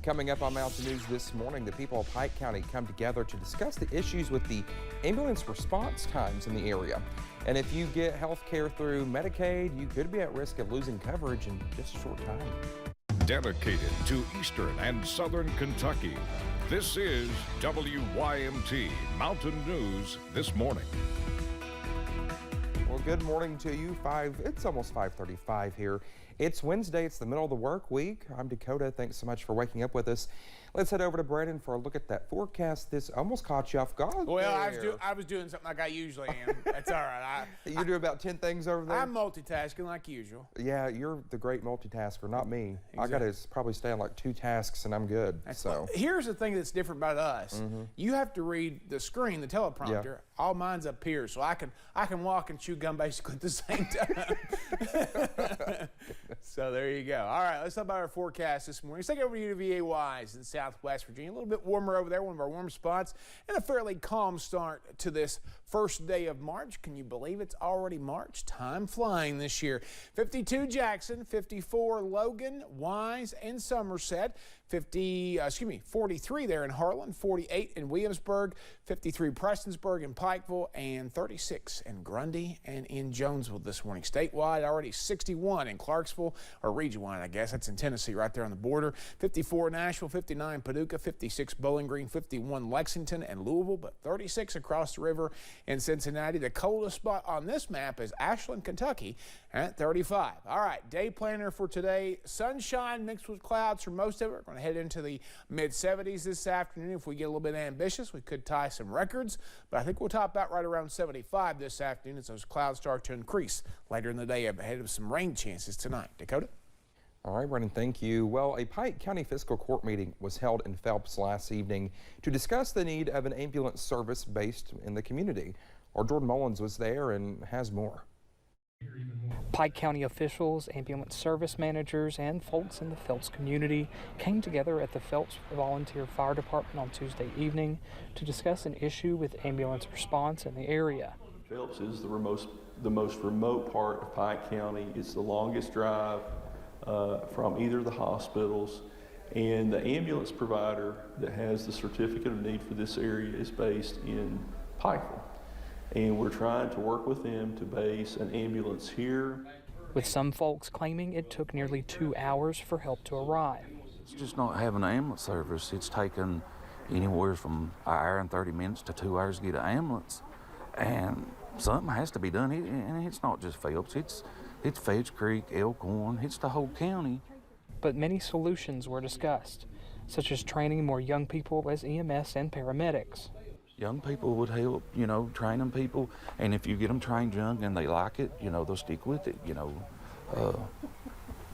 Coming up on Mountain News this morning, the people of Pike County come together to discuss the issues with the ambulance response times in the area. And if you get health care through Medicaid, you could be at risk of losing coverage in just a short time. Dedicated to Eastern and Southern Kentucky, this is WYMT Mountain News This Morning. Well, good morning to you. It's almost 5:35 here. It's Wednesday. It's the middle of the work week. I'm Dakota. Thanks so much for waking up with us. Let's head over to Brandon for a look at that forecast. This almost caught you off guard. Well, I was doing something like I usually am. That's all right. You do about 10 things over there? I'm multitasking like usual. Yeah, you're the great multitasker, not me. Exactly. I got to probably stay on like 2 tasks and I'm good. Here's the thing that's different about us. You have to read the screen, the teleprompter. Yeah. All mine's up here, so I can walk and chew gum basically at the same time. So there you go. All right, let's talk about our forecast this morning. Let's take it over to UVA Wise in Southwest Virginia. A little bit warmer over there, one of our warm spots, and a fairly calm start to this first day of March. Can you believe it's already March? Time flying this year. 52 Jackson, 54 Logan, Wise, and Somerset. 43 there in Harlan, 48 in Williamsburg, 53 Prestonsburg and Pikeville, and 36 in Grundy and in Jonesville this morning. Statewide, already 61 in Clarksville, or region-wide, I guess. That's in Tennessee, right there on the border. 54 Nashville, 59 Paducah, 56 Bowling Green, 51 Lexington and Louisville, but 36 across the river in Cincinnati. The coldest spot on this map is Ashland, Kentucky at 35. All right, day planner for today. Sunshine mixed with clouds for most of it. We're going to head into the mid-70s this afternoon. If we get a little bit ambitious, we could tie some records, but I think we'll top out right around 75 this afternoon as those clouds start to increase later in the day ahead of some rain chances tonight. Dakota? All right, Brendan, thank you. Well, a Pike County Fiscal Court meeting was held in Phelps last evening to discuss the need of an ambulance service based in the community. Our Jordan Mullins was there and has more. Pike County officials, ambulance service managers, and folks in the Phelps community came together at the Phelps Volunteer Fire Department on Tuesday evening to discuss an issue with ambulance response in the area. Phelps is the most remote part of Pike County. It's the longest drive from either of the hospitals, and the ambulance provider that has the certificate of need for this area is based in Pikeville. And we're trying to work with them to base an ambulance here. With some folks claiming it took nearly 2 hours for help to arrive. It's just not having an ambulance service. It's taken anywhere from an hour and 30 minutes to 2 hours to get an ambulance. And something has to be done. And it's not just Phelps. It's Fedge Creek, Elkhorn. It's the whole county. But many solutions were discussed, such as training more young people as EMS and paramedics. Young people would help, training people. And if you get them trained young and they like it, they'll stick with it.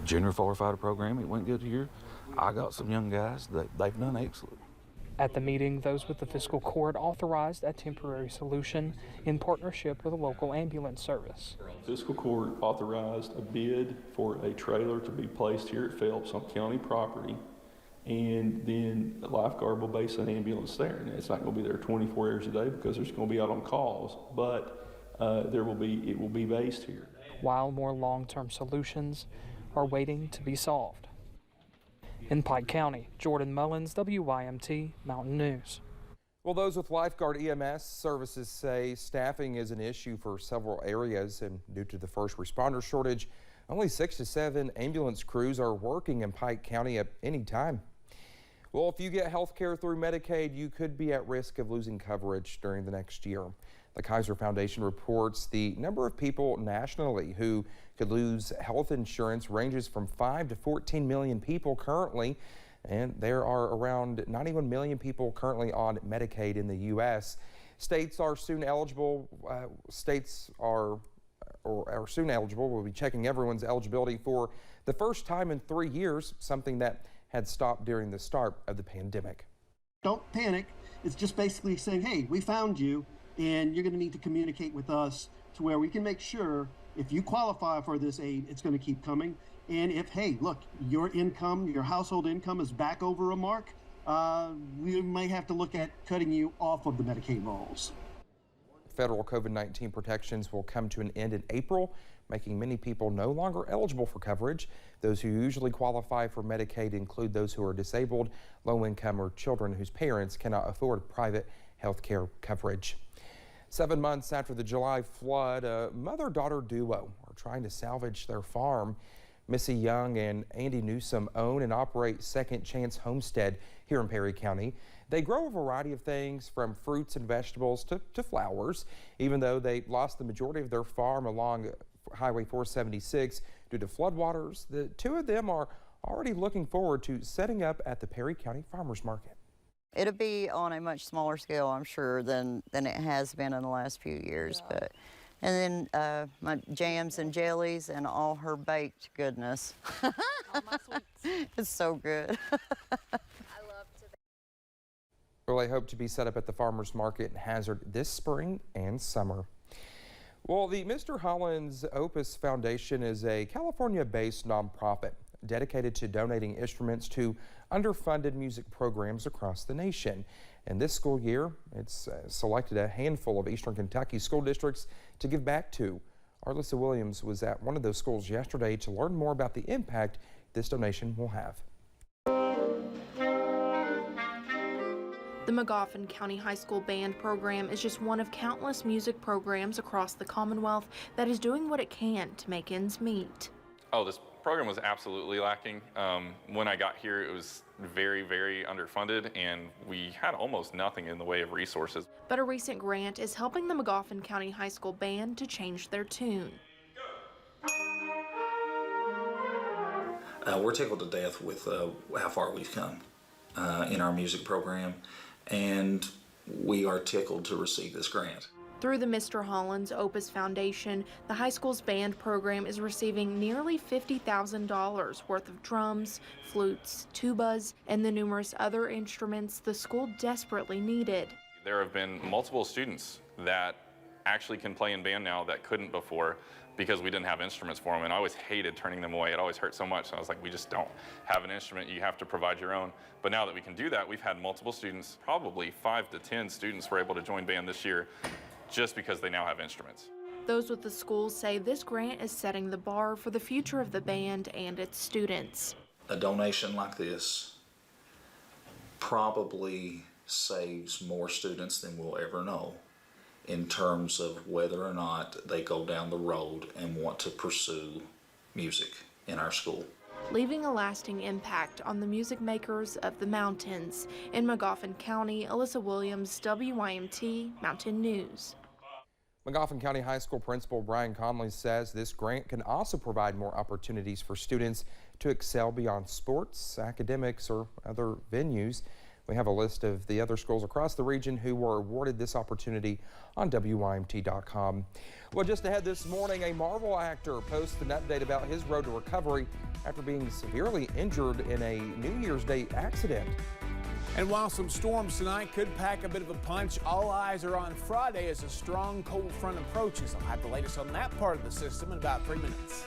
Junior firefighter program, it went good here. I got some young guys that they've done excellent. At the meeting, those with the fiscal court authorized a temporary solution in partnership with a local ambulance service. Fiscal court authorized a bid for a trailer to be placed here at Phelps on county property, and then the lifeguard will base an ambulance there. And it's not going to be there 24 hours a day because there's going to be out on calls, but it will be based here. While more long-term solutions are waiting to be solved. In Pike County, Jordan Mullins, WYMT Mountain News. Well, those with lifeguard EMS services say staffing is an issue for several areas, and due to the first responder shortage, only 6 to 7 ambulance crews are working in Pike County at any time. Well, if you get health care through Medicaid, you could be at risk of losing coverage during the next year. The Kaiser Foundation reports the number of people nationally who could lose health insurance ranges from 5 to 14 million people currently, and there are around 91 million people currently on Medicaid in the U.S. States are soon eligible. Are soon eligible. We'll be checking everyone's eligibility for the first time in 3 years, something that had stopped during the start of the pandemic. Don't panic. It's just basically saying, hey, we found you, and you're going to need to communicate with us to where we can make sure if you qualify for this aid, it's going to keep coming. And if, hey, look, your income, your household income is back over a mark, we may have to look at cutting you off of the Medicaid rolls. Federal COVID-19 protections will come to an end in April, making many people no longer eligible for coverage. Those who usually qualify for Medicaid include those who are disabled, low income, or children whose parents cannot afford private health care coverage. 7 months after the July flood, a mother-daughter duo are trying to salvage their farm. Missy Young and Andy Newsom own and operate Second Chance Homestead here in Perry County. They grow a variety of things from fruits and vegetables to flowers. Even though they lost the majority of their farm along Highway 476 due to floodwaters, the two of them are already looking forward to setting up at the Perry County Farmers Market. It'll be on a much smaller scale, I'm sure, than it has been in the last few years. Yeah. But and then my jams and jellies and all her baked goodness. All my sweets. It's so good. Well, they hope to be set up at the Farmers Market in Hazard this spring and summer. Well, the Mr. Hollins Opus Foundation is a California-based nonprofit dedicated to donating instruments to underfunded music programs across the nation. And this school year, it's selected a handful of Eastern Kentucky school districts to give back to. Arlissa Williams was at one of those schools yesterday to learn more about the impact this donation will have. The Magoffin County High School Band Program is just one of countless music programs across the Commonwealth that is doing what it can to make ends meet. Oh, this program was absolutely lacking. When I got here, it was very, very underfunded, and we had almost nothing in the way of resources. But a recent grant is helping the Magoffin County High School Band to change their tune. We're tickled to death with how far we've come in our music program, and we are tickled to receive this grant. Through the Mr. Hollins Opus Foundation, the high school's band program is receiving nearly $50,000 worth of drums, flutes, tubas, and the numerous other instruments the school desperately needed. There have been multiple students that actually can play in band now that couldn't before because we didn't have instruments for them, and I always hated turning them away. It always hurt so much, so I was like, we just don't have an instrument. You have to provide your own. But now that we can do that, we've had multiple students, probably 5 to 10 students were able to join band this year just because they now have instruments. Those with the school say this grant is setting the bar for the future of the band and its students. A donation like this probably saves more students than we'll ever know in terms of whether or not they go down the road and want to pursue music in our school. Leaving a lasting impact on the music makers of the mountains. In Magoffin County, Arlissa Williams, WYMT Mountain News. Magoffin County High School Principal Brian Conley says this grant can also provide more opportunities for students to excel beyond sports, academics, or other venues. We have a list of the other schools across the region who were awarded this opportunity on WYMT.com. Well, just ahead this morning, a Marvel actor posts an update about his road to recovery after being severely injured in a New Year's Day accident. And while some storms tonight could pack a bit of a punch, all eyes are on Friday as a strong cold front approaches. I'll have the latest on that part of the system in about 3 minutes.